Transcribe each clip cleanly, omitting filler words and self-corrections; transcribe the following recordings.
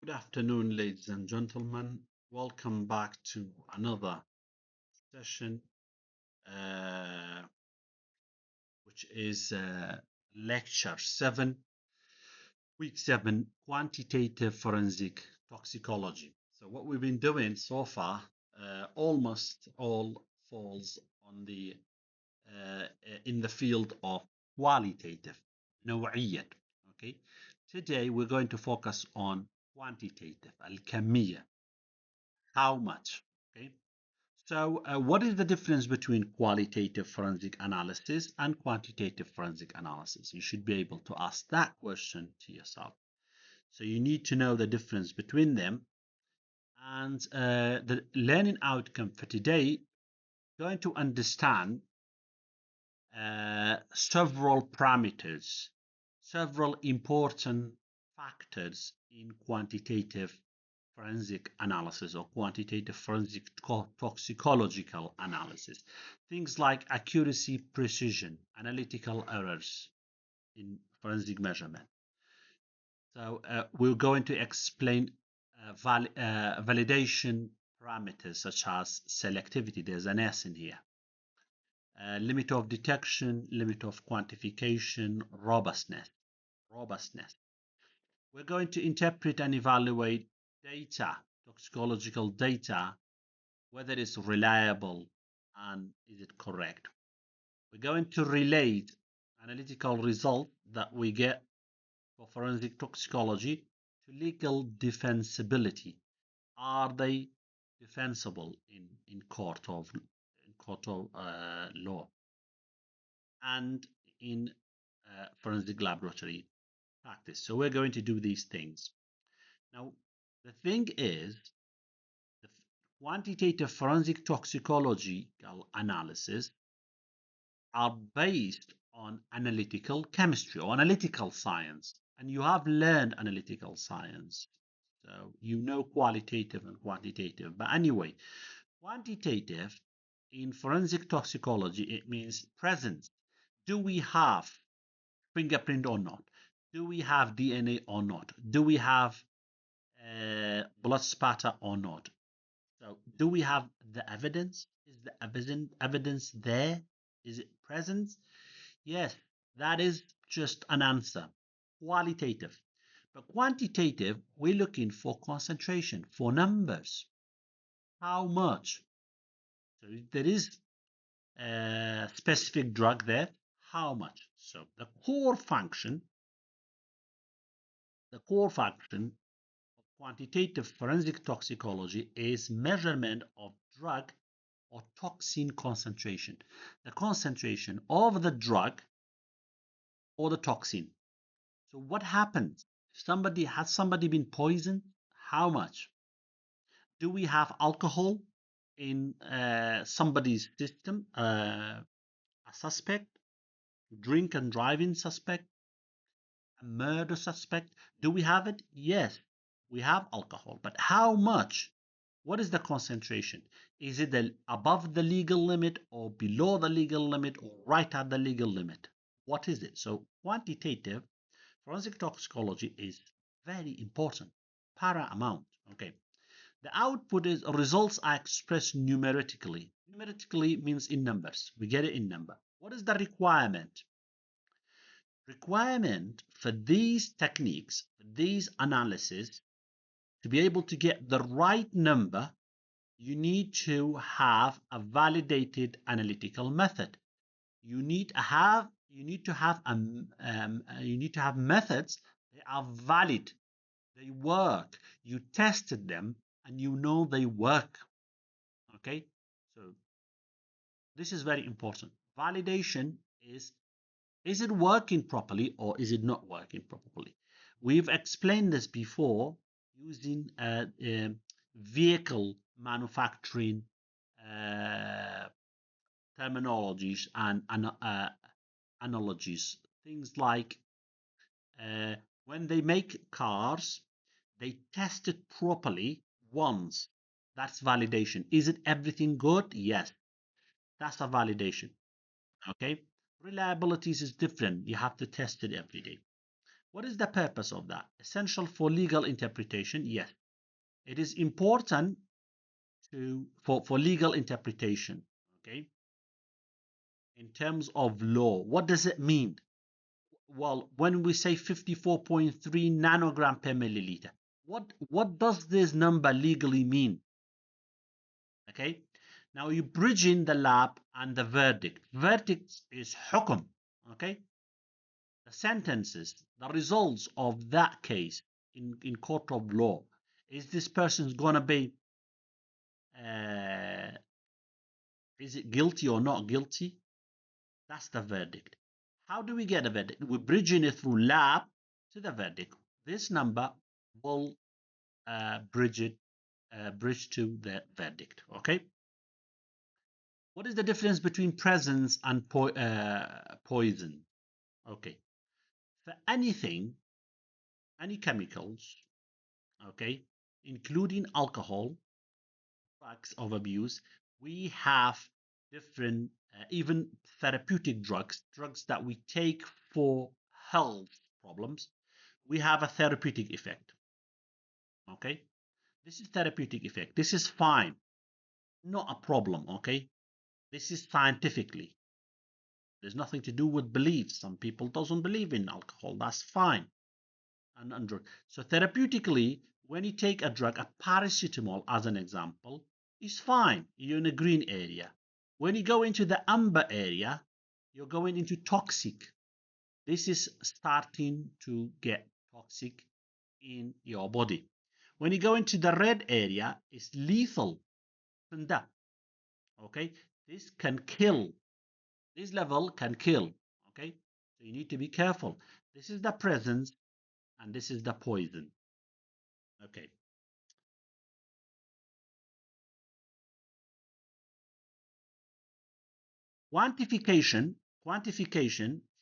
Good afternoon, ladies and gentlemen. Welcome back to another session, uh, which is lecture 7, week 7, quantitative forensic toxicology. So, what we've been doing so far almost all falls on the in the field of qualitative, نوعية. Okay, today we're going to focus on quantitative, الكمية, how much. Okay. So, what is the difference between qualitative forensic analysis and quantitative forensic analysis? You should be able to ask that question to yourself. So, you need to know the difference between them. And the learning outcome for today, going to understand several parameters, several important factors in quantitative forensic analysis or quantitative forensic toxicological analysis. Things like accuracy, precision, analytical errors in forensic measurement. So we're going to explain validation parameters such as selectivity. There's an S in here. Limit of detection, limit of quantification, robustness. We're going to interpret and evaluate data, toxicological data, whether it's reliable and is it correct. We're going to relate analytical results that we get for forensic toxicology to legal defensibility. Are they defensible in court of law and in forensic laboratory practice? So we're going to do these things. Now, the thing is, the quantitative forensic toxicological analysis are based on analytical chemistry or analytical science. And you have learned analytical science. So you know qualitative and quantitative. But anyway, quantitative in forensic toxicology, it means presence. Do we have fingerprint or not? Do we have DNA or not? Do we have blood spatter or not? So, do we have the evidence? Is the evidence there? Is it present? Yes, that is just an answer. Qualitative. But quantitative, we're looking for concentration, for numbers. How much? So there is a specific drug there. How much? So the core function of quantitative forensic toxicology is measurement of drug or toxin concentration. The concentration of the drug or the toxin. So what happens? Has somebody been poisoned? How much? Do we have alcohol in somebody's system? A suspect, drink and driving suspect, a murder suspect. Do we have it? Yes, we have alcohol. But how much? What is the concentration? Is it above the legal limit or below the legal limit or right at the legal limit? What is it? So quantitative forensic toxicology is very important, paramount. Okay. The output is results are expressed numerically. Numerically means in numbers. We get it in number. What is the requirement? Requirement for these techniques, these analysis, to be able to get the right number, you need to have a validated analytical method. You need to have methods that are valid. They work. You tested them and you know they work. Okay, so this is very important. Validation is it working properly or is it not working properly? We've explained this before using vehicle manufacturing terminologies and analogies. Things like when they make cars, they test it properly once. That's validation. Is it everything good? Yes, that's a validation. Okay, reliability is different. You have to test it every day. What is the purpose of that? Essential for legal interpretation? Yes. It is important for legal interpretation. Okay. In terms of law, what does it mean? Well, when we say 54.3 nanogram per milliliter, what does this number legally mean? Okay. Now you bridge in the lab and the verdict. Verdict is hukum. Okay. The sentences, the results of that case in court of law. Is this person's gonna be uh, is it guilty or not guilty? That's the verdict. How do we get a verdict? We're bridging it through lab to the verdict. This number will bridge to the verdict. Okay. What is the difference between presence and poison? Okay. For anything, any chemicals, okay, including alcohol, drugs of abuse, we have different, even therapeutic drugs that we take for health problems. We have a therapeutic effect. Okay, this is therapeutic effect. This is fine, not a problem. Okay, this is scientifically. There's nothing to do with beliefs. Some people doesn't believe in alcohol. That's fine. And drug. So therapeutically, when you take a drug, a paracetamol as an example, is fine. You're in a green area. When you go into the amber area, you're going into toxic. This is starting to get toxic in your body. When you go into the red area, it's lethal. Okay, this can kill. This level can kill. Okay, so you need to be careful. This is the presence and this is the poison. Okay. Quantification,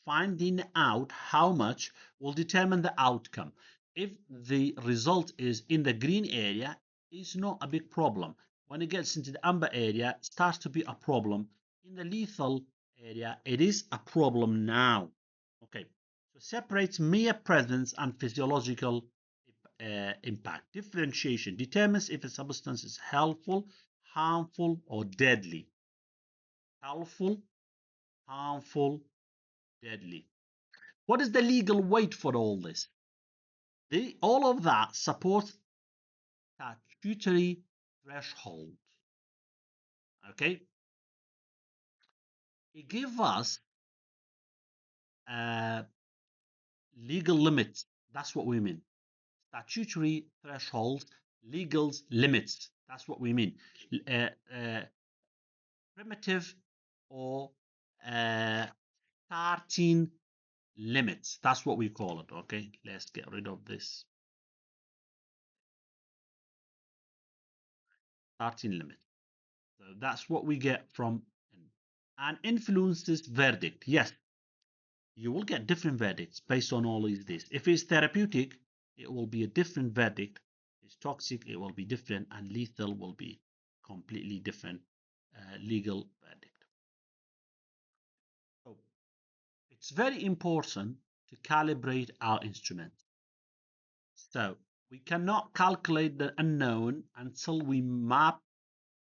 finding out how much will determine the outcome. If the result is in the green area, it's not a big problem. When it gets into the amber area, it starts to be a problem. In the lethal area, it is a problem now. Okay, so separates mere presence and physiological impact. Differentiation determines if a substance is helpful, harmful, or deadly. Helpful, harmful, deadly. What is the legal weight for all this? All of that supports statutory threshold. Okay, it gives us legal limits. That's what we mean. Statutory threshold, legal limits. That's what we mean. Primitive or starting limits. That's what we call it. Okay, let's get rid of this. Starting limit. So that's what we get from and influences verdict. Yes, you will get different verdicts based on all of this. If it's therapeutic, it will be a different verdict. If it's toxic, it will be different, and lethal will be completely different legal verdict. So it's very important to calibrate our instruments. So we cannot calculate the unknown until we map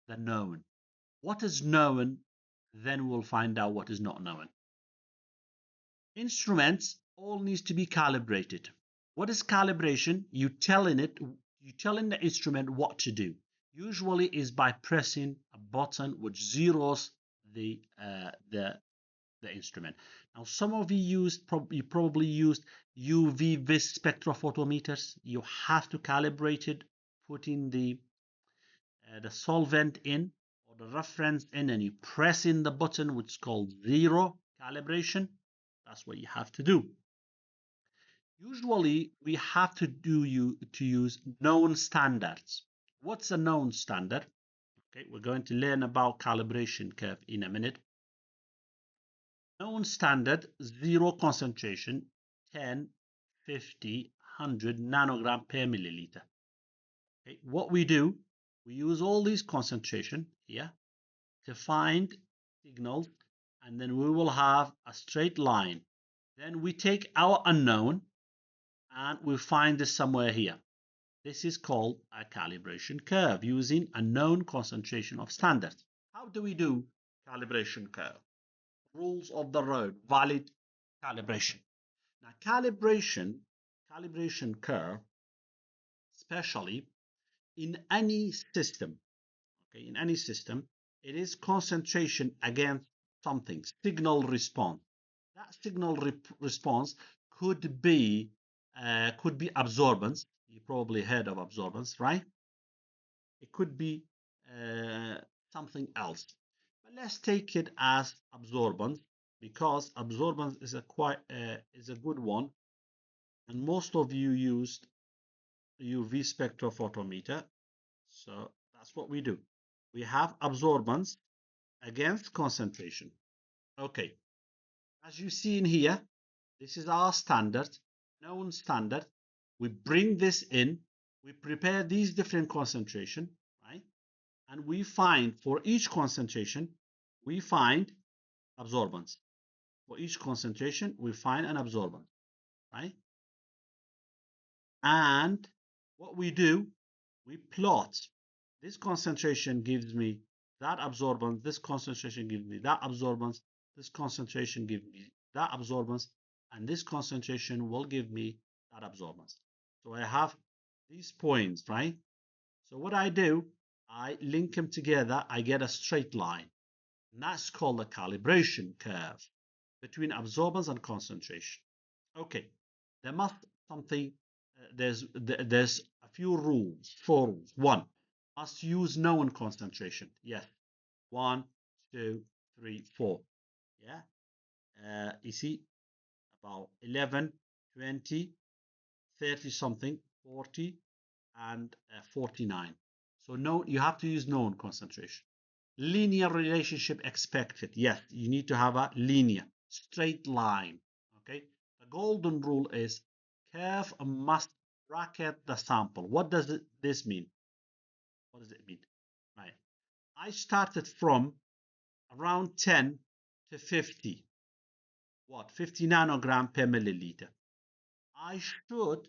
the known. What is known, then we'll find out what is not known. Instruments all needs to be calibrated. What is calibration? You telling the instrument what to do. Usually is by pressing a button which zeroes the instrument. Now, some of you probably used UV vis spectrophotometers. You have to calibrate it, putting the solvent in or the reference in, and you press in the button which is called zero calibration. That's what you have to do. Usually, we have to use known standards. What's a known standard? Okay, we're going to learn about calibration curve in a minute. Known standard, zero concentration, 10, 50, 100 nanogram per milliliter. Okay, what we do, we use all these concentration here to find signals, and then we will have a straight line. Then we take our unknown, and we find this somewhere here. This is called a calibration curve using a known concentration of standard. How do we do calibration curve? Rules of the road, valid calibration. Now, calibration curve, especially in any system, okay, in any system, it is concentration against something, signal response. That signal response could be absorbance. You probably heard of absorbance, right? It could be uh, something else. But let's take it as absorbance because absorbance is a good one, and most of you used UV spectrophotometer. So that's what we do. We have absorbance against concentration. Okay, as you see in here, this is our standard, known standard. We bring this in, we prepare these different concentration, right? And we find for each concentration, we find absorbance. For each concentration, we find an absorbance, right? And what we do, we plot. This concentration gives me that absorbance, this concentration gives me that absorbance, this concentration gives me that absorbance, and this concentration will give me that absorbance. So I have these points, right? So what I do, I link them together, I get a straight line. And that's called the calibration curve between absorbance and concentration. Okay, there must something, there's a few rules, 4 rules. One, must use known concentration. Yes, 1, 2, 3, 4. Yeah, you see about 11, 20, 30 something, 40, and 49. So no, you have to use known concentration. Linear relationship expected. Yes, you need to have a linear, straight line. Okay. The golden rule is curve must bracket the sample. What does this mean? What does it mean? Right. I started from around 10 to 50. What? 50 nanogram per milliliter. I should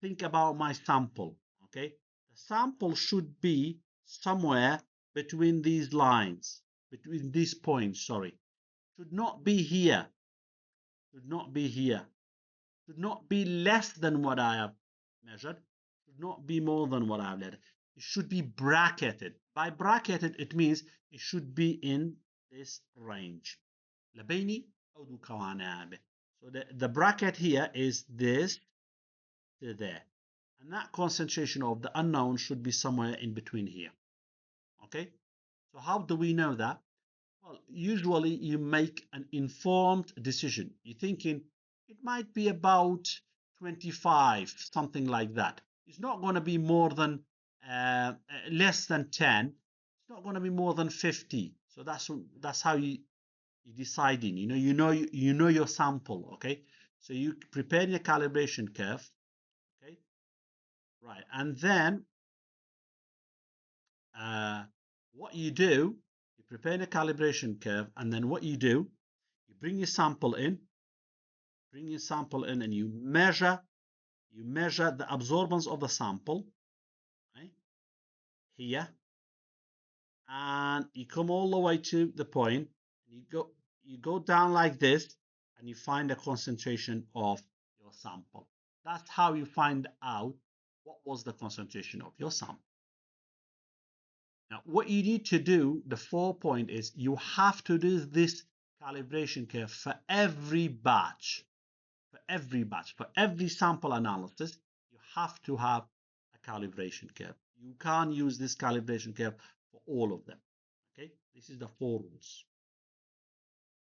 think about my sample. Okay. The sample should be somewhere between these lines, between these points, sorry. Should not be here, should not be here, should not be less than what I have measured, should not be more than what I have measured. It should be bracketed. By bracketed, it means it should be in this range. لبيني أو دو كوانابه. So the bracket here is this to there. And that concentration of the unknown should be somewhere in between here. Okay? So how do we know that? Well, usually you make an informed decision. You're thinking it might be about 25, something like that. It's not going to be more than less than 10. It's not going to be more than 50. So that's how you're deciding. You know your sample. Okay, so you prepare your calibration curve. Okay, right, and then what you do, you prepare a calibration curve, and then what you do, you bring your sample in, and you measure the absorbance of the sample, right, here, and you come all the way to the point, you go down like this, and you find the concentration of your sample. That's how you find out what was the concentration of your sample. Now, what you need to do, the 4 point is you have to do this calibration curve for every batch. For every sample analysis, you have to have a calibration curve. You can't use this calibration curve for all of them. Okay, this is the 4 rules.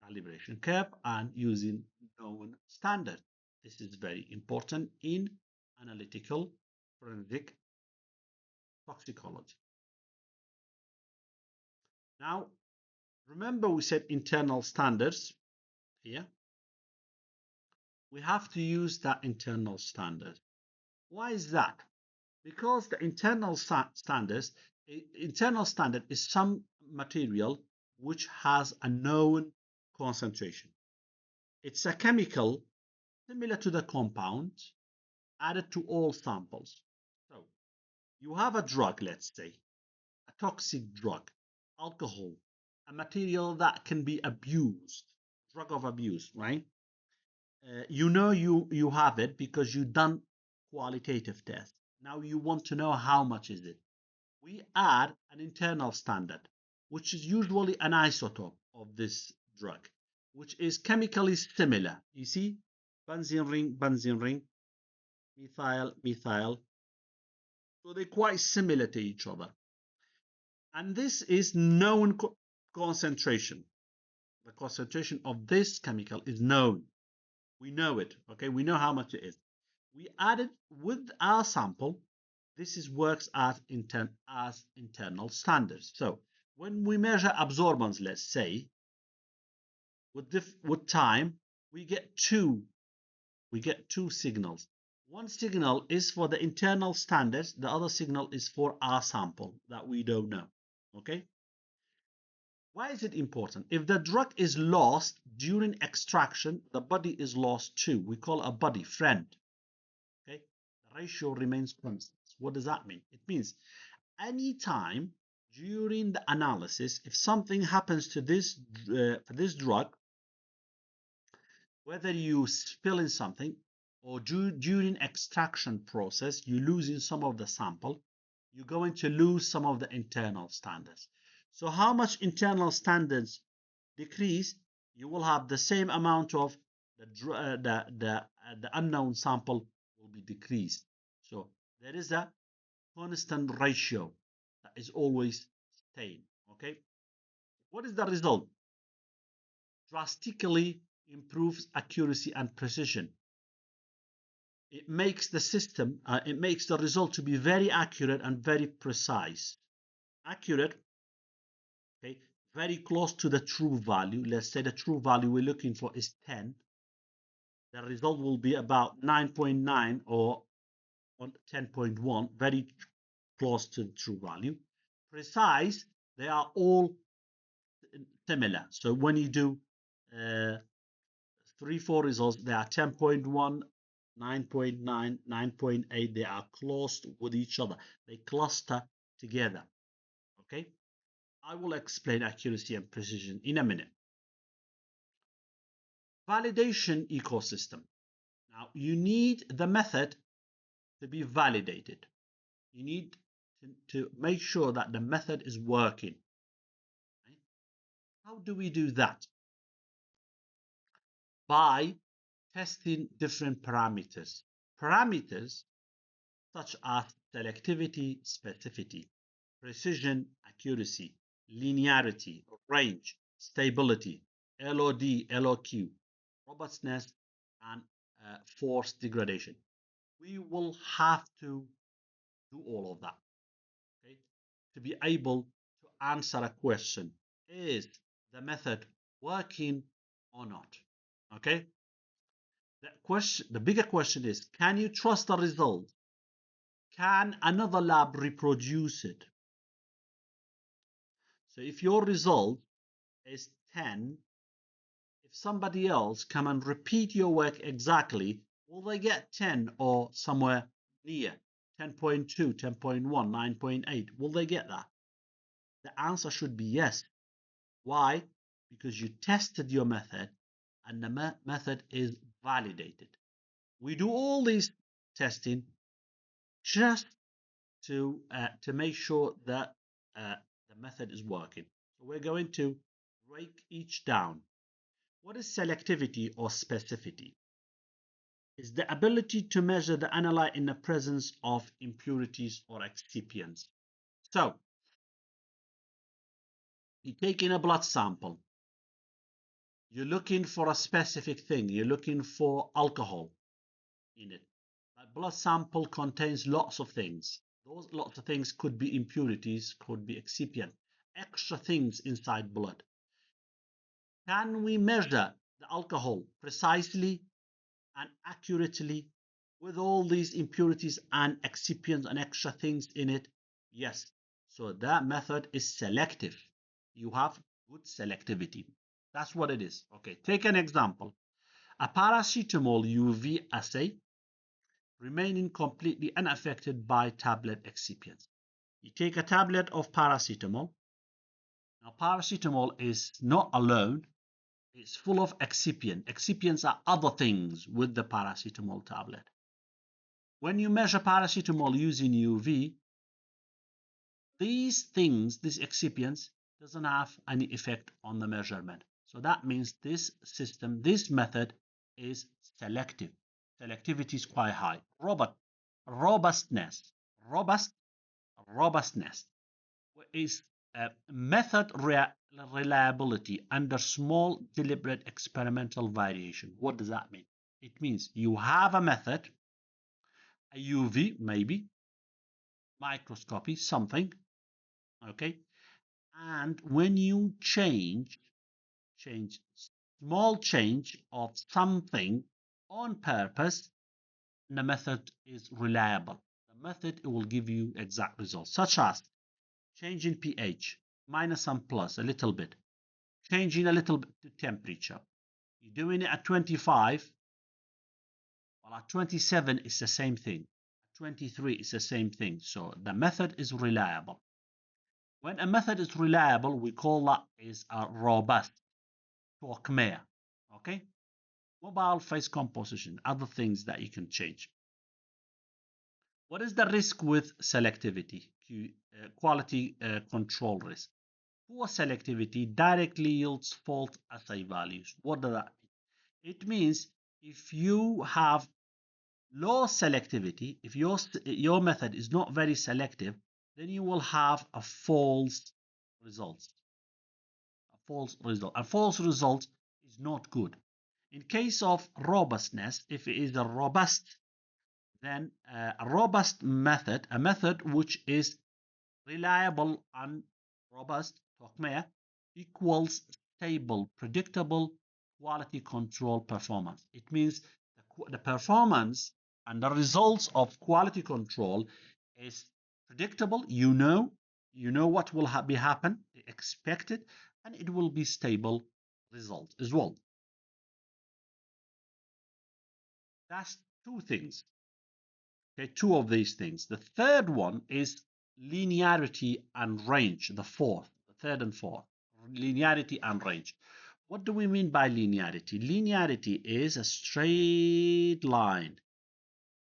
Calibration curve and using known standard. This is very important in analytical forensic toxicology. Now, remember we said internal standards here. We have to use that internal standard. Why is that? Because the internal standard is some material which has a known concentration. It's a chemical similar to the compound, added to all samples. So you have a drug, let's say, a toxic drug, alcohol, a material that can be abused, drug of abuse, right? You know you have it because you done qualitative test. Now you want to know how much is it. We add an internal standard, which is usually an isotope of this drug, which is chemically similar. You see, benzene ring, methyl, methyl. So they're quite similar to each other. And this is known concentration. The concentration of this chemical is known. We know it, okay? We know how much it is. We add it with our sample. This is works as internal standards. So when we measure absorbance, let's say, with time, we get two signals. One signal is for the internal standards. The other signal is for our sample that we don't know. Okay. Why is it important? If the drug is lost during extraction, the body is lost too. We call a body friend. Okay. The ratio remains constant. What does that mean? It means anytime during the analysis, if something happens to this drug, whether you spill in something or during extraction process, you're losing some of the sample, you're going to lose some of the internal standards. So how much internal standards decrease, you will have the same amount of the unknown sample will be decreased. So there is a constant ratio that is always staying. Okay. What is the result? Drastically improves accuracy and precision. It makes the system, it makes the result to be very accurate and very precise. Accurate, okay, very close to the true value. Let's say the true value we're looking for is 10. The result will be about 9.9 or 10.1, very close to the true value. Precise, they are all similar. So when you do 3-4 results, they are 10.1, 9.9, 9.8. They are close with each other. They cluster together. Okay. I will explain accuracy and precision in a minute. Validation ecosystem. Now you need the method to be validated. You need to make sure that the method is working. Right? How do we do that? By testing different parameters. Parameters such as selectivity, specificity, precision, accuracy, linearity, range, stability, LOD, LOQ, robustness, and force degradation. We will have to do all of that, okay, to be able to answer a question. Is the method working or not? Okay. The bigger question is, can you trust the result? Can another lab reproduce it? So if your result is 10, if somebody else come and repeat your work exactly, will they get 10 or somewhere near 10.2, 10.1, 9.8? Will they get that? The answer should be yes. Why? Because you tested your method and the method is validated. We do all this testing just to make sure that the method is working. So we're going to break each down. What is selectivity or specificity? It's the ability to measure the analyte in the presence of impurities or excipients. So you're taking a blood sample. You're looking for a specific thing. You're looking for alcohol in it. That blood sample contains lots of things. Those lots of things could be impurities, could be excipient, extra things inside blood. Can we measure the alcohol precisely and accurately with all these impurities and excipients and extra things in it? Yes. So that method is selective. You have good selectivity. That's what it is. Okay, take an example. A paracetamol UV assay remaining completely unaffected by tablet excipients. You take a tablet of paracetamol. Now, paracetamol is not alone. It's full of excipient. Excipients are other things with the paracetamol tablet. When you measure paracetamol using UV, these things, these excipients, doesn't have any effect on the measurement. So that means this system, this method is selective. Selectivity is quite high. Robustness is method reliability under small deliberate experimental variation. What does that mean? It means you have a method, a UV maybe, microscopy, something, okay, and when you change small change of something on purpose, the method is reliable. The method, it will give you exact results, such as changing pH, minus and plus a little bit, changing a little bit to temperature. You're doing it at 25, well, at 27 it's the same thing. At 23 it's the same thing. So the method is reliable. When a method is reliable, we call that is a robust. Toxicology. Okay? Mobile phase composition, other things that you can change. What is the risk with selectivity? Quality control risk. Poor selectivity directly yields false assay values. What does that mean? It means if you have low selectivity, if your method is not very selective, then you will have a false result. A false result is not good. In case of robustness, if it is a robust, then a robust method, a method which is reliable and robust, equals stable, predictable quality control performance. It means the performance and the results of quality control is predictable. You know what will be happen, expected, and it will be stable result as well. That's two things. Okay, two of these things. The third one is linearity and range. The third and fourth, linearity and range. What do we mean by linearity? Linearity is a straight line.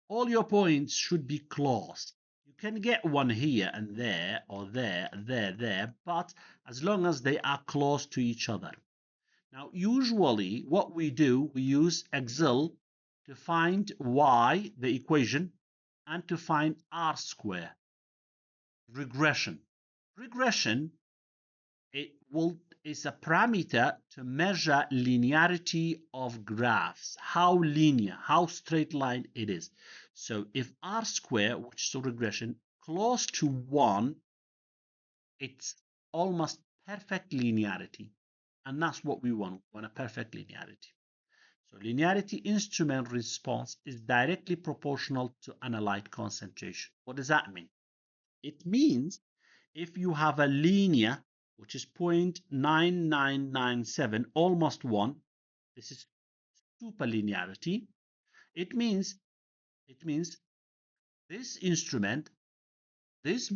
All your points should be close. You can get one here and there, or there, but as long as they are close to each other. Now, usually what we do, we use Excel to find y, the equation, and to find r square. Regression is a parameter to measure linearity of graphs, how linear, how straight line it is. So if r square, which is a regression, close to 1, it's almost perfect linearity, and that's what we want a perfect linearity. So linearity instrument response is directly proportional to analyte concentration. What does that mean? It means if you have a linear, which is 0.9997, almost 1, this is superlinearity. It means this instrument, this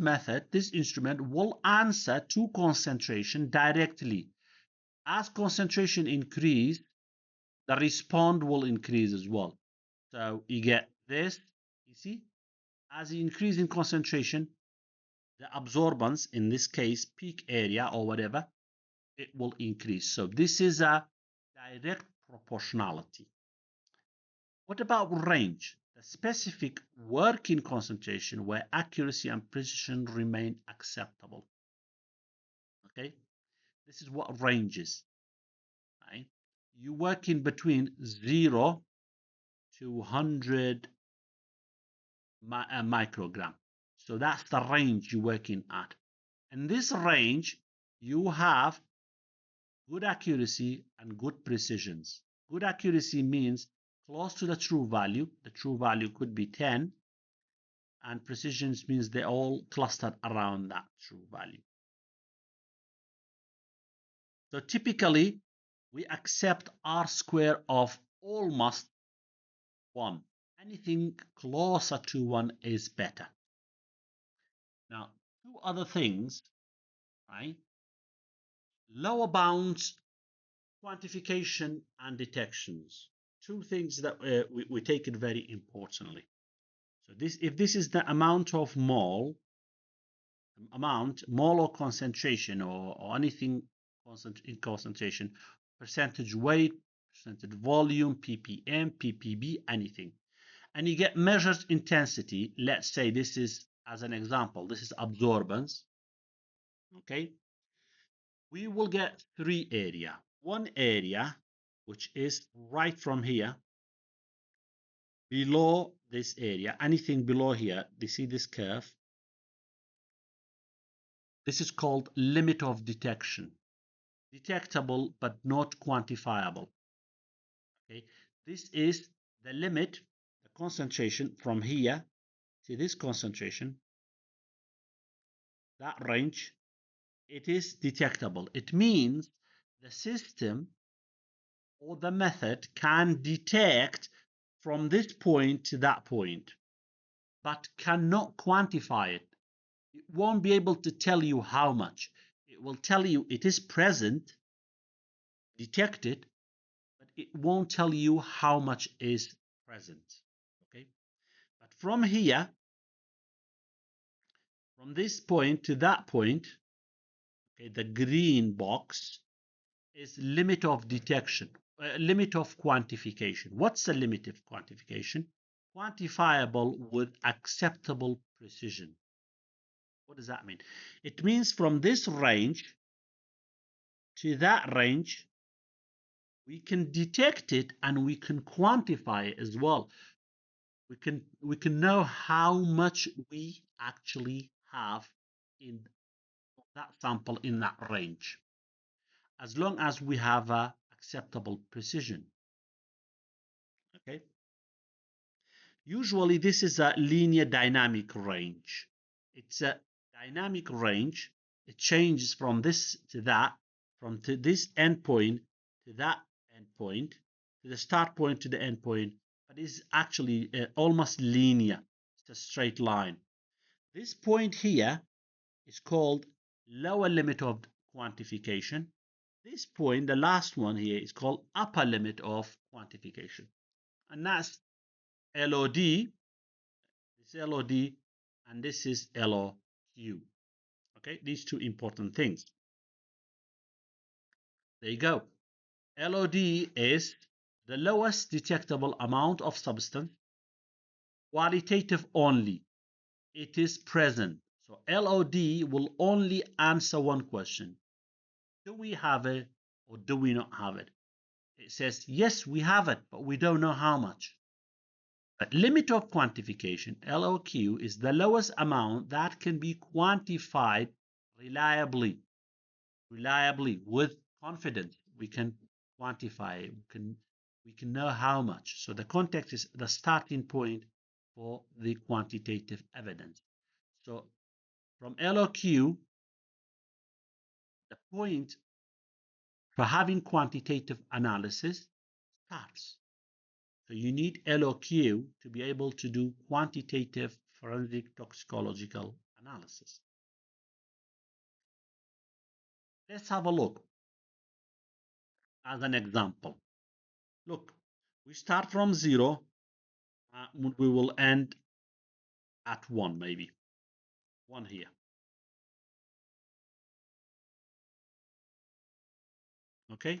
instrument will answer to concentration directly. As concentration increase, the response will increase as well. So you get this, you see, as you increase in concentration, the absorbance, in this case peak area or whatever, it will increase. So this is a direct proportionality. What about range? The specific working concentration where accuracy and precision remain acceptable. Okay, this is what range is. Right? You work in between 0 to 100 microgram. So that's the range you're working at. In this range, you have good accuracy and good precisions. Good accuracy means close to the true value. The true value could be 10. And precisions means they're all clustered around that true value. So typically, we accept R square of almost 1. Anything closer to 1 is better. Now, two other things, right? Lower bounds, quantification and detections. Two things that we take it very importantly. So if this is the amount or concentration or anything in concentration, percentage weight, percentage volume, ppm, ppb, anything, and you get measured intensity. Let's say this is, as an example, this is absorbance. Okay, we will get three area. One area which is right from here below this area, anything below here, you see this curve, this is called limit of detection. Detectable but not quantifiable. Okay, this is the limit, the concentration from here. See this concentration, that range, it is detectable. It means the system or the method can detect from this point to that point, but cannot quantify it. It won't be able to tell you how much. It will tell you it is present, detected, but it won't tell you how much is present. Okay, but from here, from this point to that point, okay, the green box is limit of detection, limit of quantification. What's the limit of quantification? Quantifiable with acceptable precision. What does that mean? It means from this range to that range, we can detect it and we can quantify it as well. We can know how much we actually have in that sample in that range, as long as we have a acceptable precision. Okay. Usually this is a linear dynamic range. It's a dynamic range. It changes from this to that, from to this endpoint to that endpoint, to the start point to the endpoint, but it's actually almost linear. It's a straight line. This point here is called lower limit of quantification. This point, the last one here, is called upper limit of quantification. And that's LOD, this is LOD, and this is LOQ. Okay, these two important things. There you go. LOD is the lowest detectable amount of substance, qualitative only. It is present. So LOD will only answer one question. Do we have it or do we not have it? It says, yes, we have it, but we don't know how much. But limit of quantification, LOQ, is the lowest amount that can be quantified reliably. Reliably, with confidence, we can quantify it. We can know how much. So the context is the starting point for the quantitative evidence. So from LOQ, the point for having quantitative analysis starts. So you need LOQ to be able to do quantitative forensic toxicological analysis. Let's have a look as an example. Look, we start from 0. We will end at 1, maybe. 1 here. Okay?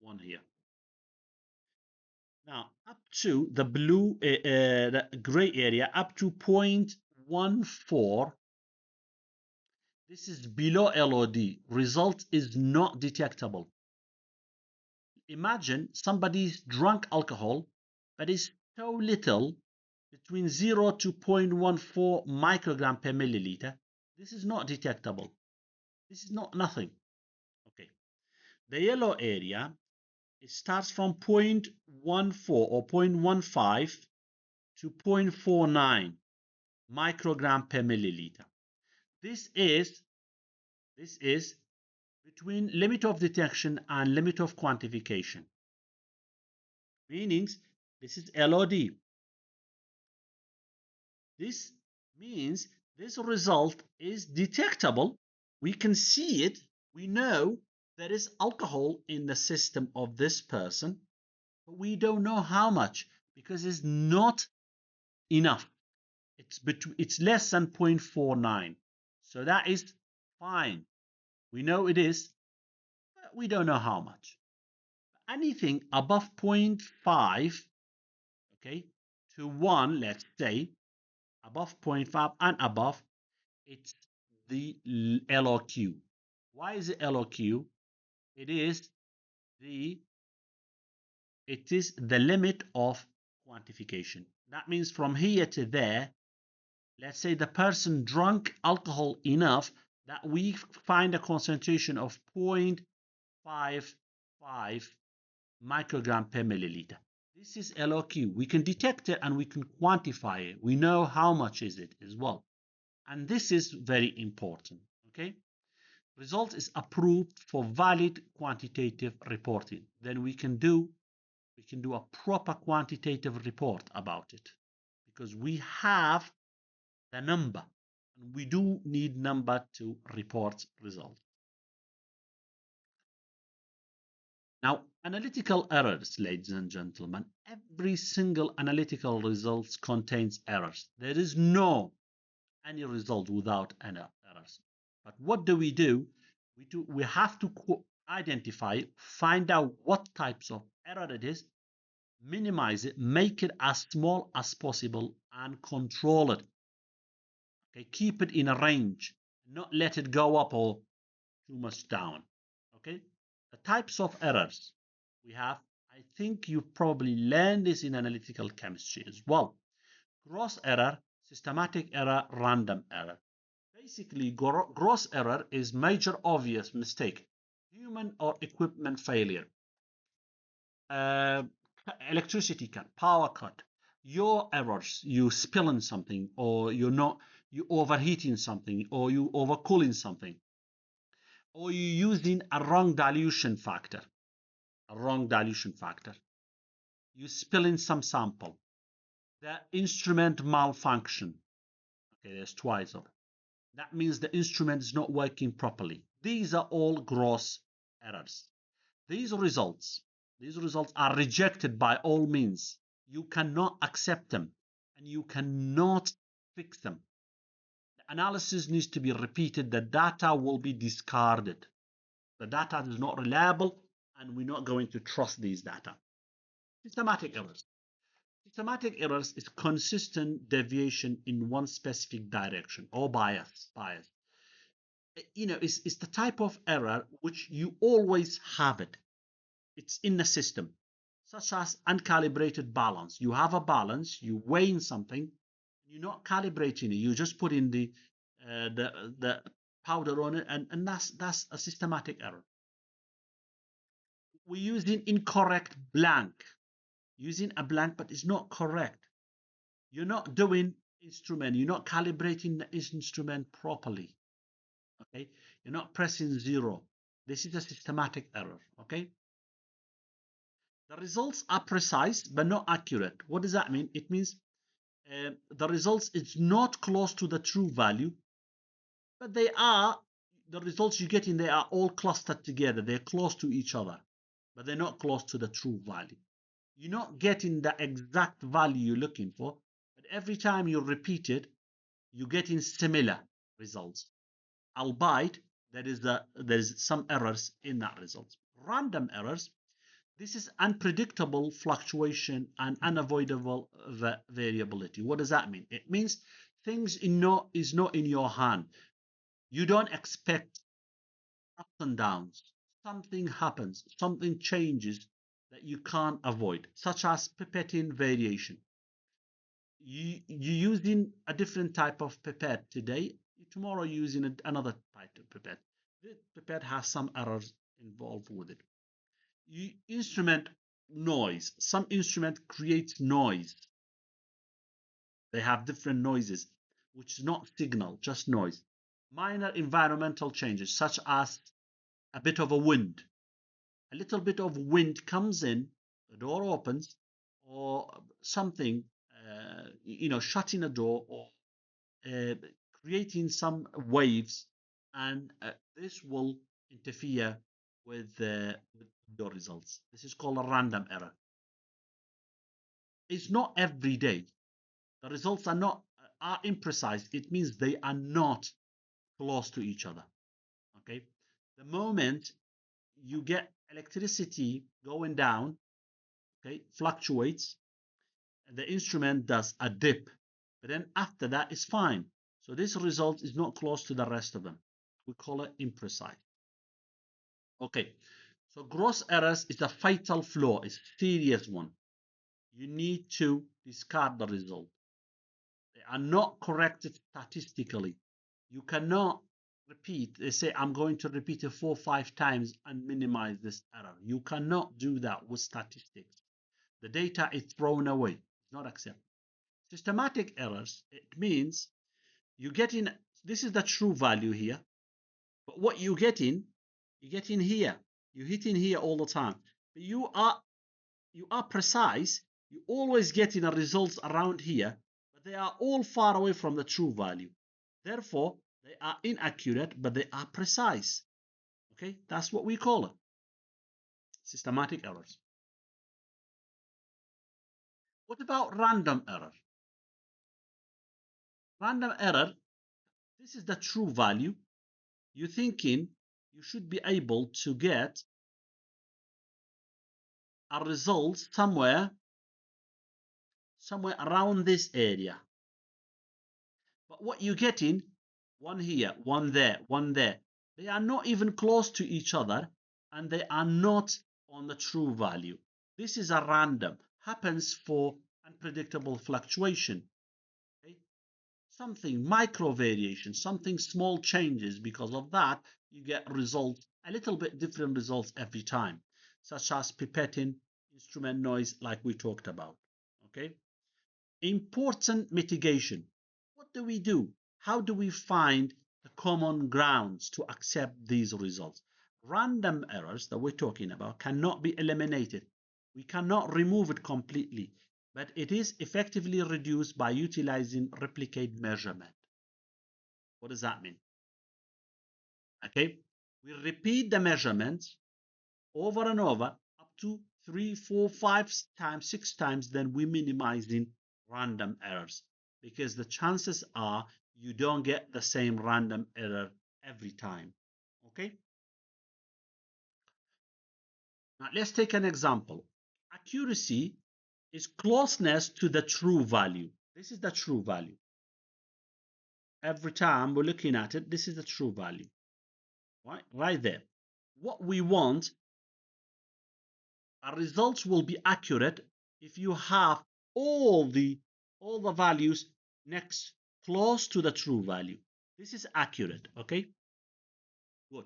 1 here. Now, up to the blue, the gray area, up to 0.14, this is below LOD. Result is not detectable. Imagine somebody's drunk alcohol, but is so little, between 0 to 0.14 microgram per milliliter. This is not detectable. This is not nothing. Okay. The yellow area, it starts from 0.14 or 0.15 to 0.49 microgram per milliliter. This is between limit of detection and limit of quantification. Meaning this is LOD. This means this result is detectable. We can see it. We know there is alcohol in the system of this person, but we don't know how much because it's not enough. It's less than 0.49. So that is fine. We know it is, but we don't know how much. Anything above 0.5, okay, to 1, let's say, above 0.5 and above, it's the LOQ. Why is it LOQ? It is the limit of quantification. That means from here to there, let's say the person drank alcohol enough that we find a concentration of 0.55 microgram per milliliter. This is LOQ. We can detect it and we can quantify it. We know how much is it as well. And this is very important. Okay. Result is approved for valid quantitative reporting. Then we can do a proper quantitative report about it because we have the number and we do need number to report results. Now, analytical errors, ladies and gentlemen, every single analytical result contains errors. There is no any result without errors. But what do? We have to identify, find out what types of error it is, minimize it, make it as small as possible, and control it. Okay, keep it in a range, not let it go up or too much down. Okay, the types of errors we have, I think you probably learned this in analytical chemistry as well. Gross error, systematic error, random error. Basically, gross error is major obvious mistake, human or equipment failure, uh, electricity cut, power cut, your errors, you spilling something, or you overheating something, or you overcooling something, or you using a wrong dilution factor, you spilling some sample, the instrument malfunction. Okay, there's twice of it. That means the instrument is not working properly. These are all gross errors. These results are rejected by all means. You cannot accept them and you cannot fix them. The analysis needs to be repeated. The data will be discarded. The data is not reliable and we're not going to trust these data. Systematic errors. Systematic errors is consistent deviation in one specific direction or bias. It's the type of error which you always have it. It's in the system, such as uncalibrated balance. You have a balance, you weighing something, you're not calibrating it. You just put in the powder on it, and that's a systematic error. We're using incorrect blank, using a blank, but it's not correct. You're not doing instrument. You're not calibrating the instrument properly. Okay, you're not pressing 0. This is a systematic error. Okay. The results are precise but not accurate. What does that mean? It means the results is not close to the true value, but the results you get in there are all clustered together. They're close to each other, but they're not close to the true value. You're not getting the exact value you're looking for, but every time you repeat it, you're getting similar results. Albeit there is some errors in that result. Random errors. This is unpredictable fluctuation and unavoidable variability. What does that mean? It means things is not in your hand. You don't expect ups and downs. Something happens, something changes that you can't avoid, such as pipetting variation. You're using a different type of pipette today, tomorrow you're using another type of pipette. The pipette has some errors involved with it. Instrument noise. Some instrument creates noise. They have different noises, which is not signal, just noise. Minor environmental changes, such as a bit of a wind. A little bit of wind comes in, the door opens, or something, shutting a door or uh, creating some waves, and this will interfere with your results. This is called a random error. It's not every day. The results are imprecise. It means they are not close to each other. Okay. The moment you get electricity going down, okay, fluctuates, the instrument does a dip, but then after that it's fine. So this result is not close to the rest of them. We call it imprecise. Okay, so gross errors is a fatal flaw, it's a serious one. You need to discard the result. They are not corrected statistically. You cannot repeat. They say, I'm going to repeat it 4 or 5 times and minimize this error. You cannot do that with statistics. The data is thrown away. It's not accepted. Systematic errors, it means you get in, this is the true value here, but what you get in here. You hit in here all the time. But you are precise. You always get in the results around here, but they are all far away from the true value. Therefore, they are inaccurate, but they are precise. Okay, that's what we call it. Systematic errors. What about random error? Random error, this is the true value. You're thinking you should be able to get a result somewhere around this area. But what you're getting, one here, one there, one there, they are not even close to each other, and they are not on the true value. This is a random, happens for unpredictable fluctuation. Okay? Something micro variation, something small changes. Because of that, you get results, a little bit different results every time, such as pipetting, instrument noise, like we talked about. Okay? Important mitigation. What do we do? How do we find the common grounds to accept these results? Random errors that we're talking about cannot be eliminated. We cannot remove it completely, but it is effectively reduced by utilizing replicate measurement. What does that mean? Okay, we repeat the measurements over and over up to 3, 4, 5 times, 6 times, then we minimizing random errors, because the chances are you don't get the same random error every time. Okay, now let's take an example. Accuracy is closeness to the true value. This is the true value. Every time we're looking at it, this is the true value, right there. What we want, our results will be accurate if you have all the values next close to the true value. This is accurate. Okay, good.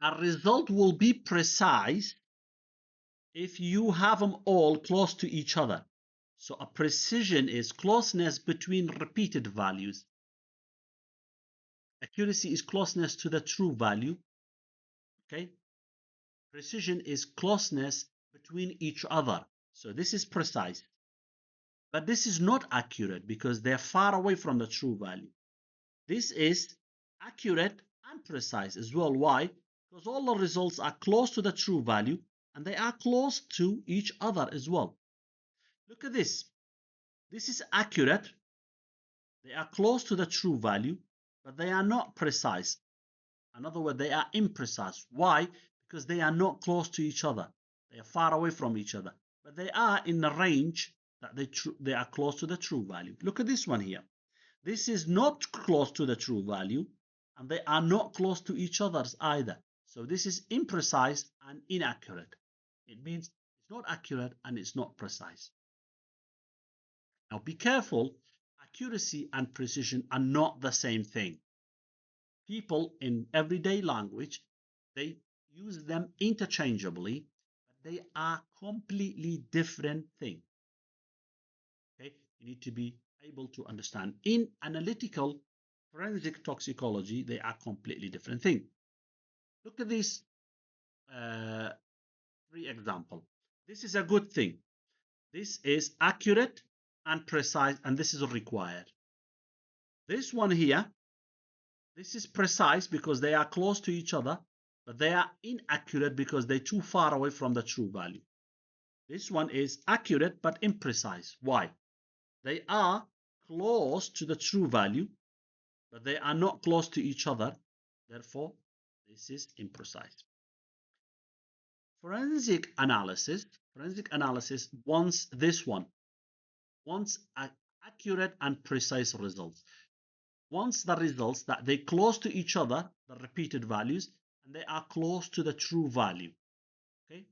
A result will be precise if you have them all close to each other. So a precision is closeness between repeated values. Accuracy is closeness to the true value. Okay, precision is closeness between each other. So this is precise. But this is not accurate because they're far away from the true value. This is accurate and precise as well. Why? Because all the results are close to the true value and they are close to each other as well. Look at this. This is accurate. They are close to the true value, but they are not precise. In other words, they are imprecise. Why? Because they are not close to each other. They are far away from each other, but they are in the range that they are close to the true value. Look at this one here. This is not close to the true value, and they are not close to each other's either. So this is imprecise and inaccurate. It means it's not accurate and it's not precise. Now be careful, accuracy and precision are not the same thing. People in everyday language, they use them interchangeably, but they are completely different things. Okay, you need to be able to understand. In analytical forensic toxicology, they are completely different things. Look at these 3 examples. This is a good thing. This is accurate and precise, and this is required. This one here, this is precise because they are close to each other, but they are inaccurate because they're too far away from the true value. This one is accurate but imprecise. Why? They are close to the true value, but they are not close to each other. Therefore, this is imprecise. Forensic analysis wants this one, wants accurate and precise results. Wants the results that they close to each other, the repeated values, and they are close to the true value. Okay.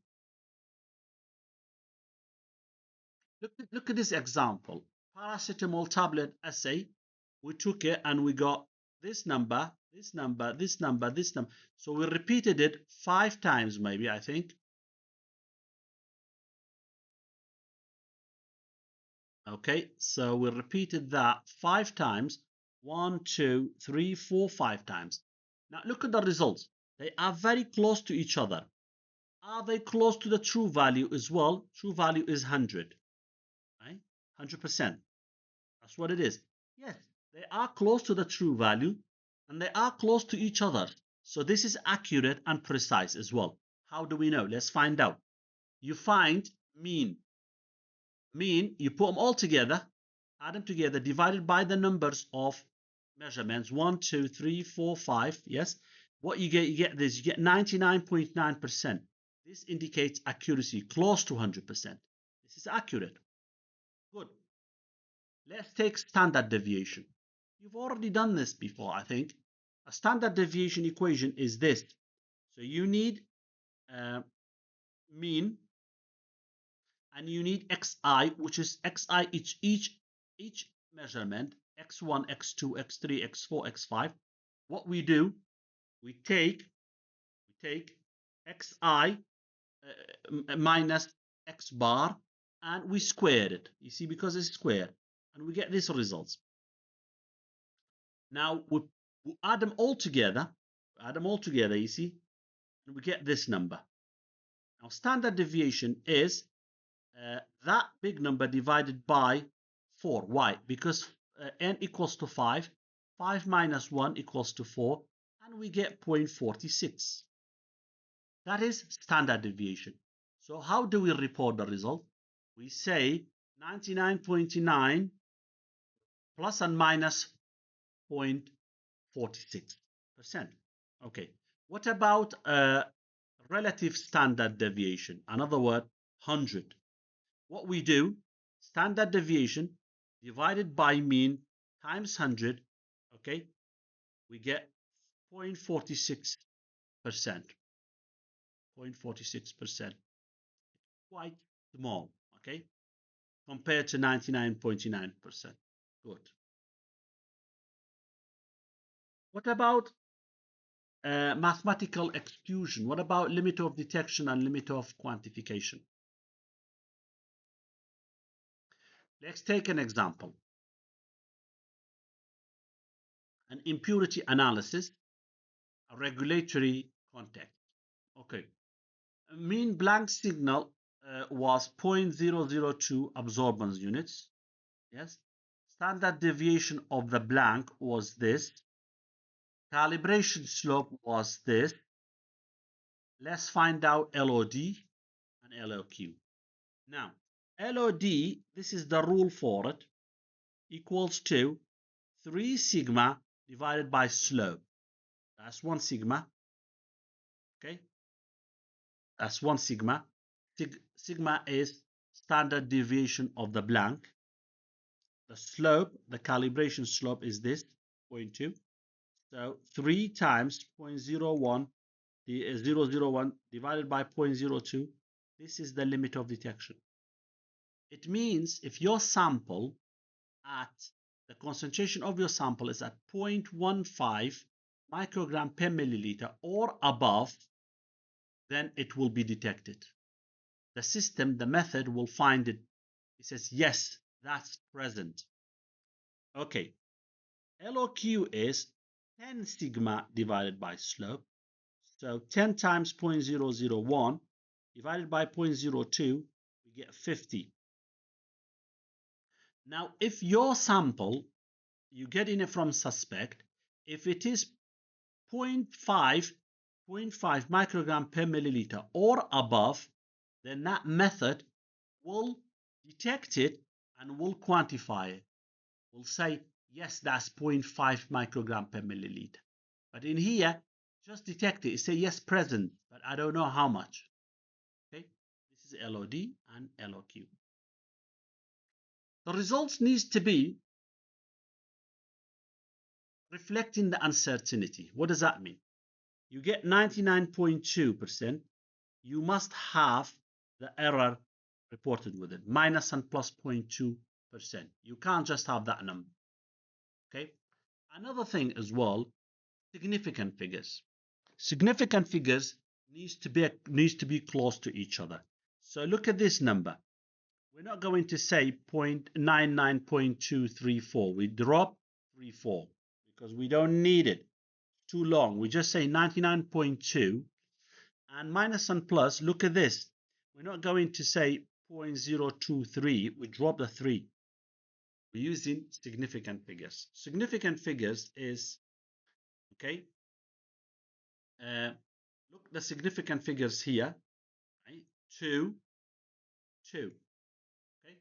Look at this example. Paracetamol tablet assay. We took it and we got this number, this number, this number, this number. So we repeated it 5 times, maybe, I think. Okay, so we repeated that 5 times. 1, 2, 3, 4, 5 times. Now look at the results. They are very close to each other. Are they close to the true value as well? True value is 100, right? 100%. That's what it is. Yes, they are close to the true value and they are close to each other. So this is accurate and precise as well. How do we know? Let's find out. You find mean. Mean, you put them all together, add them together, divided by the numbers of measurements 1, 2, 3, 4, 5. Yes, what you get this, you get 99.9%. This indicates accuracy close to 100%. This is accurate. Good. Let's take standard deviation. You've already done this before, I think. A standard deviation equation is this. So you need mean, and you need xi, which is xi each measurement, x1, x2, x3, x4, x5. What we do, we take xi minus x bar and we square it. You see, because it's square, and we get these results. Now we add them all together. You see, and we get this number. Now standard deviation is that big number divided by 4. Why? Because n equals to 5. 5 minus 1 equals to 4, and we get 0.46. That is standard deviation. So how do we report the result? We say 99.9 plus and minus 0.46%. Okay. What about relative standard deviation? Another word, 100. What we do, standard deviation divided by mean times 100, okay, we get 0.46%. 0.46%. Quite small, okay, compared to 99.9%. Good. What about mathematical exclusion? What about limit of detection and limit of quantification? Let's take an example. An impurity analysis, a regulatory context. Okay. Mean blank signal was 0.002 absorbance units. Yes. Standard deviation of the blank was this. Calibration slope was this. Let's find out LOD and LOQ. Now, LOD, this is the rule for it, equals to 3 sigma divided by slope. That's 1 sigma. Okay, that's 1 sigma. Sigma is standard deviation of the blank. The slope, the calibration slope is this, 0.2. So 3 times 0.01, the 001 divided by 0.02. This is the limit of detection. It means if your sample the concentration of your sample is at 0.15 microgram per milliliter or above, then it will be detected. The system, the method will find it. It says, yes, that's present. Okay. LOQ is 10 sigma divided by slope. So 10 times 0.001 divided by 0.02, we get 50. Now, if your sample, you getting it from suspect, if it is 0.5 microgram per milliliter or above, then that method will detect it and will quantify it. Will say, yes, that's 0.5 microgram per milliliter. But in here, just detect it. It say, yes, present, but I don't know how much. Okay, this is LOD and LOQ. The results needs to be reflecting the uncertainty. What does that mean? You get 99.2%. You must have the error reported with it, minus and plus 0.2%. You can't just have that number. Okay. Another thing as well, significant figures. Significant figures needs to be close to each other. So look at this number. We're not going to say 0.99.234. We drop 34 because we don't need it. Too long. We just say 99.2 and minus and plus. Look at this. We're not going to say 0.023. We drop the 3. We're using significant figures. Significant figures is, okay, look the significant figures here, right? 2, 2. Okay,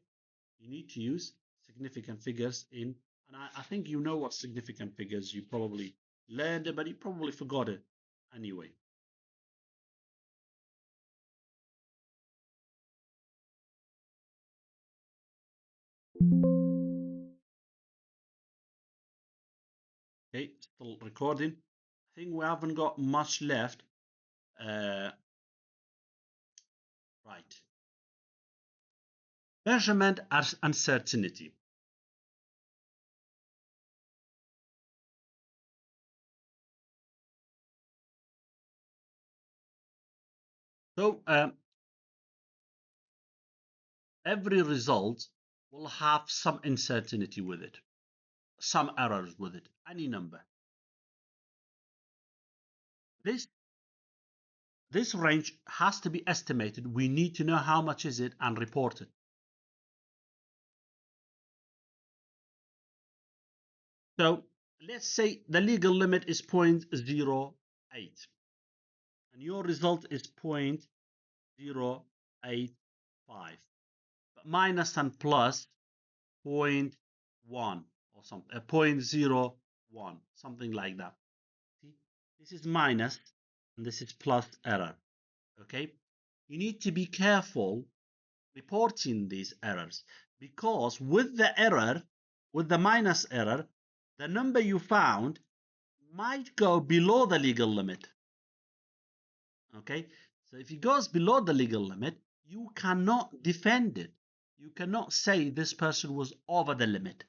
you need to use significant figures in, and I think you know what significant figures, you probably learned it, but you probably forgot it anyway. Okay, still recording. I think we haven't got much left. Right. Measurement as uncertainty. So every result will have some uncertainty with it, some errors with it, any number. This range has to be estimated. We need to know how much is it and report it. So let's say the legal limit is 0.08 and your result is 0.085, but minus and plus 0.1 or something, 0.01, something like that. See, this is minus and this is plus error. Okay, you need to be careful reporting these errors, because with the error, with the minus error, the number you found might go below the legal limit. Okay, so if it goes below the legal limit, you cannot defend it. You cannot say this person was over the limit.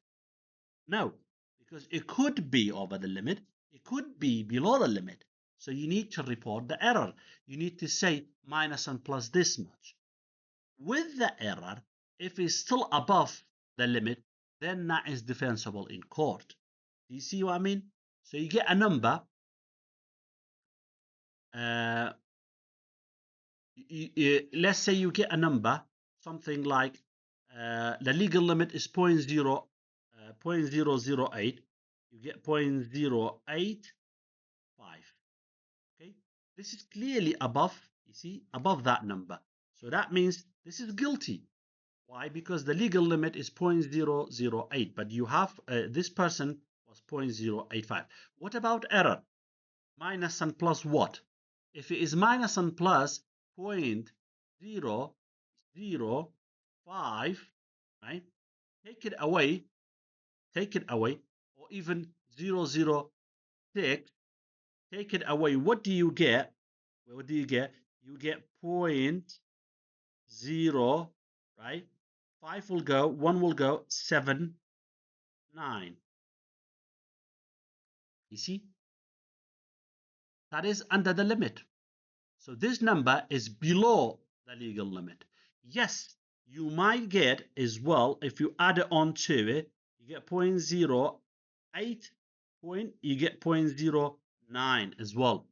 No, because it could be over the limit, it could be below the limit. So you need to report the error. You need to say minus and plus this much. With the error, if it's still above the limit, then that is defensible in court. Do you see what I mean? So you get a number. Let's say you get a number, something like the legal limit is 0.008. You get 0.085. Okay, this is clearly above. You see, above that number. So that means this is guilty. Why? Because the legal limit is 0.008, but you have this person was 0.085. What about error? Minus and plus what? If it is minus and plus 0.005, right? Take it away, or even 0.006, take it away. What do you get? What do you get? You get 0.0, right? 5 will go, 1 will go, 7, 9. You see? That is under the limit. So this number is below the legal limit. Yes, you might get as well, if you add it on to it, you get 0.08, you get 0.09 as well.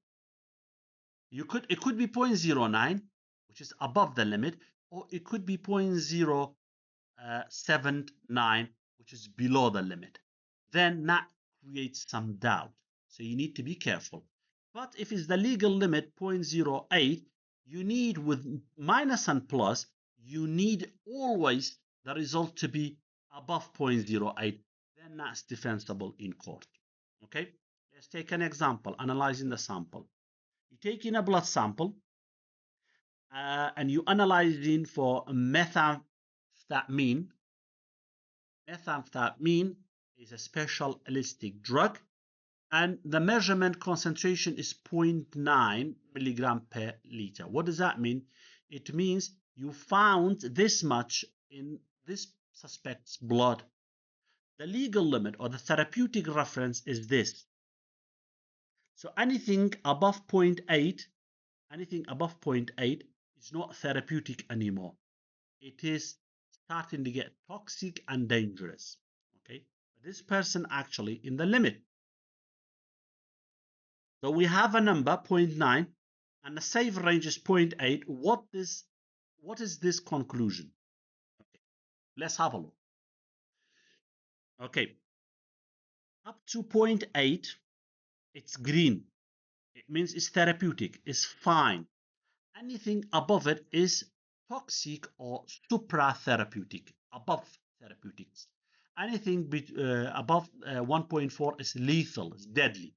It could be 0.09, which is above the limit, or it could be 0.0 0.79, which is below the limit. Then that creates some doubt. So you need to be careful. But if it's the legal limit 0.08, you need with minus and plus, you need always the result to be above 0.08. Then that's defensible in court. Okay, let's take an example, analyzing the sample. You take in a blood sample and you analyzing for methamphetamine. Methamphetamine is a special illicit drug, and the measurement concentration is 0.9 milligram per liter. What does that mean? It means you found this much in this suspect's blood. The legal limit or the therapeutic reference is this. So anything above 0.8, is not therapeutic anymore. It is starting to get toxic and dangerous. Okay, this person actually in the limit. So we have a number 0.9 and the safe range is 0.8. What is this conclusion? Okay, let's have a look. Okay, up to 0.8, it's green. It means it's therapeutic, it's fine. Anything above it is toxic or supra-therapeutic, above therapeutics. Anything above 1.4 is lethal, is deadly.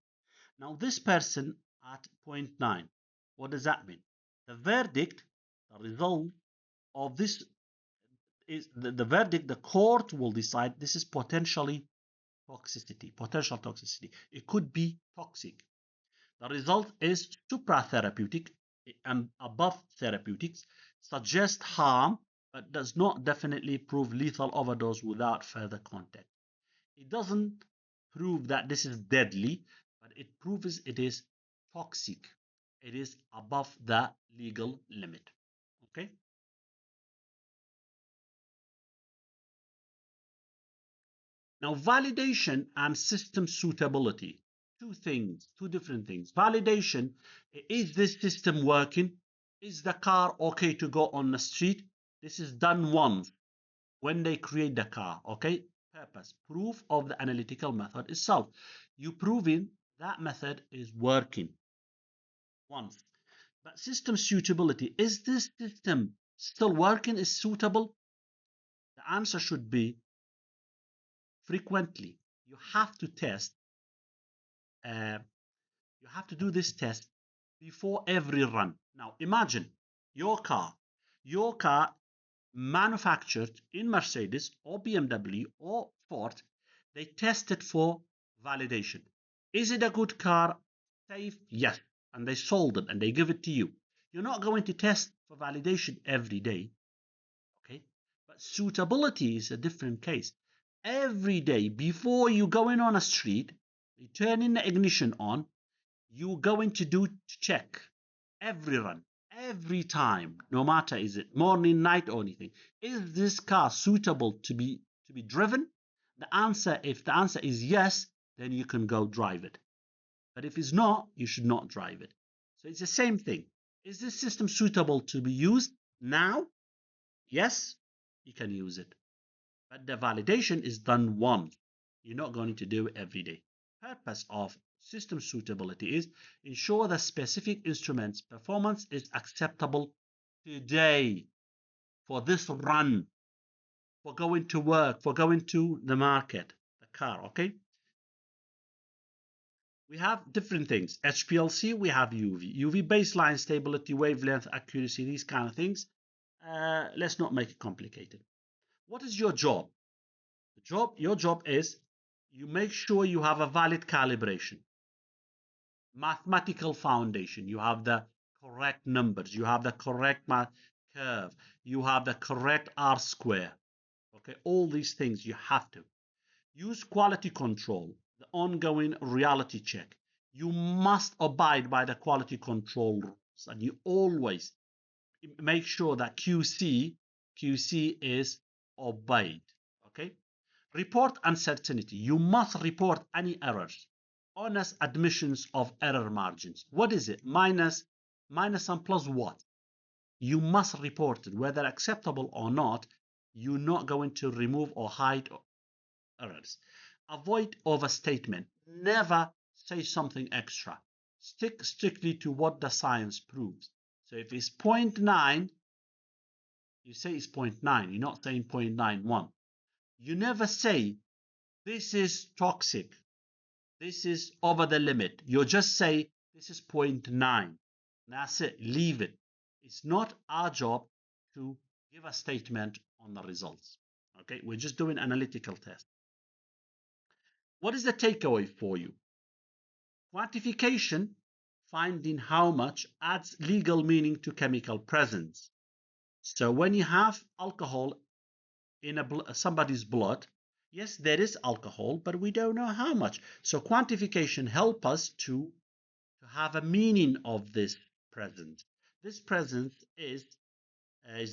Now this person at 0.9, what does that mean? The verdict, the result of this is the verdict, the court will decide this is potential toxicity. It could be toxic. The result is supratherapeutic and above therapeutics, suggests harm, but does not definitely prove lethal overdose without further contact. It doesn't prove that this is deadly, but it proves it is toxic. It is above the legal limit. Okay. Now, validation and system suitability. Two different things. Validation, is this system working? Is the car okay to go on the street? This is done once when they create the car, okay? Purpose, proof of the analytical method itself. You proving that method is working once. But system suitability, is this system still working, is suitable? The answer should be frequently. You have to test, you have to do this test before every run. Now imagine your car manufactured in Mercedes or BMW or Ford, they test it for validation. Is it a good car? Safe? Yes. And they sold it and they give it to you. You're not going to test for validation every day. Okay. But suitability is a different case. Every day before you go in on a street, you turn in the ignition on, you're going to check every run, every time, no matter is it morning, night, or anything. Is this car suitable to be driven? If the answer is yes, then you can go drive it. But if it's not, you should not drive it. So it's the same thing. Is this system suitable to be used now? Yes, you can use it. But the validation is done once. You're not going to do it every day. Purpose of system suitability is ensure the specific instrument's performance is acceptable today for this run, for going to work, for going to the market, the car, okay? We have different things. HPLC, we have UV. UV baseline, stability, wavelength, accuracy, these kind of things. Let's not make it complicated. What is your job? Your job is you make sure you have a valid calibration, mathematical foundation. You have the correct numbers. You have the correct curve. You have the correct R square. Okay, all these things you have to use quality control, the ongoing reality check. You must abide by the quality control rules, and you always make sure that QC is obeyed. Okay. Report uncertainty. You must report any errors. Honest admissions of error margins. What is it? Minus and plus what? You must report it, whether acceptable or not. You're not going to remove or hide errors. Avoid overstatement. Never say something extra. Stick strictly to what the science proves. So if it's zero point 0.9, you say it's 0.9. You're not saying 0.91. You never say this is toxic. This is over the limit. You just say this is zero point 0.9. That's it. Leave it. It's not our job to give a statement on the results. Okay, we're just doing analytical tests. What is the takeaway for you? Quantification, finding how much, adds legal meaning to chemical presence. So when you have alcohol in somebody's blood, yes, there is alcohol, but we don't know how much. So quantification helps us to have a meaning of this presence. This presence is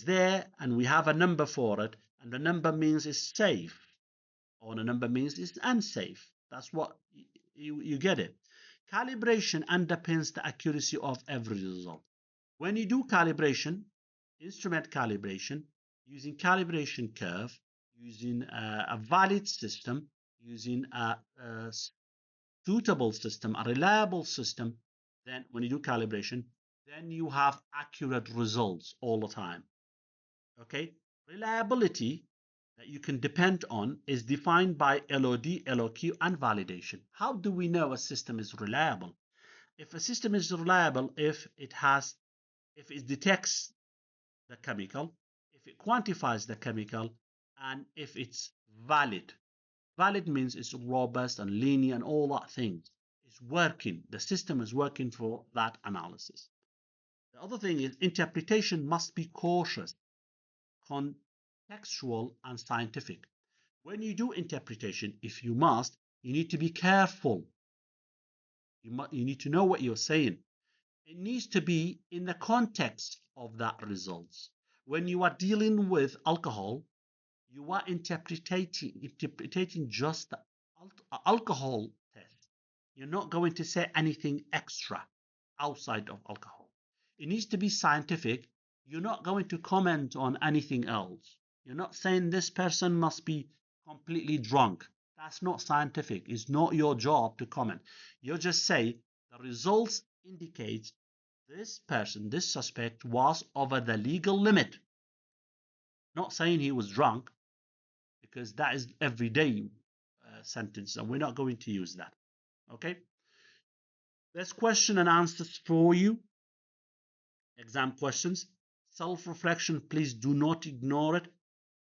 there, and we have a number for it, and the number means it's safe, or the number means it's unsafe. That's what you get it. Calibration underpins the accuracy of every result. When you do calibration, instrument calibration, using calibration curve, using a valid system, using a suitable system, a reliable system, then when you do calibration, then you have accurate results all the time. Okay, reliability that you can depend on is defined by LOD, LOQ, and validation. How do we know a system is reliable? If a system is reliable, if it detects the chemical, if it quantifies the chemical, and if it's valid. Valid means it's robust and linear and all that things. It's working. The system is working for that analysis. The other thing is interpretation must be cautious, contextual, and scientific. When you do interpretation, if you must, you need to be careful. You need to know what you're saying. It needs to be in the context of that results. When you are dealing with alcohol, you are interpreting just the alcohol test. You're not going to say anything extra outside of alcohol. It needs to be scientific. You're not going to comment on anything else. You're not saying this person must be completely drunk. That's not scientific. It's not your job to comment. You just say the results indicate this person, this suspect, was over the legal limit. Not saying he was drunk, because that is everyday sentence, and we're not going to use that. Okay. There's question and answers for you. Exam questions. Self-reflection, please do not ignore it.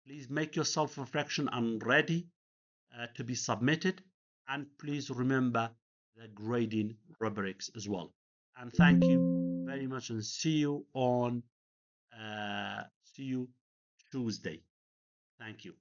Please make your self-reflection and ready to be submitted. And please remember the grading rubrics as well. And thank you very much, and see you on Tuesday. Thank you.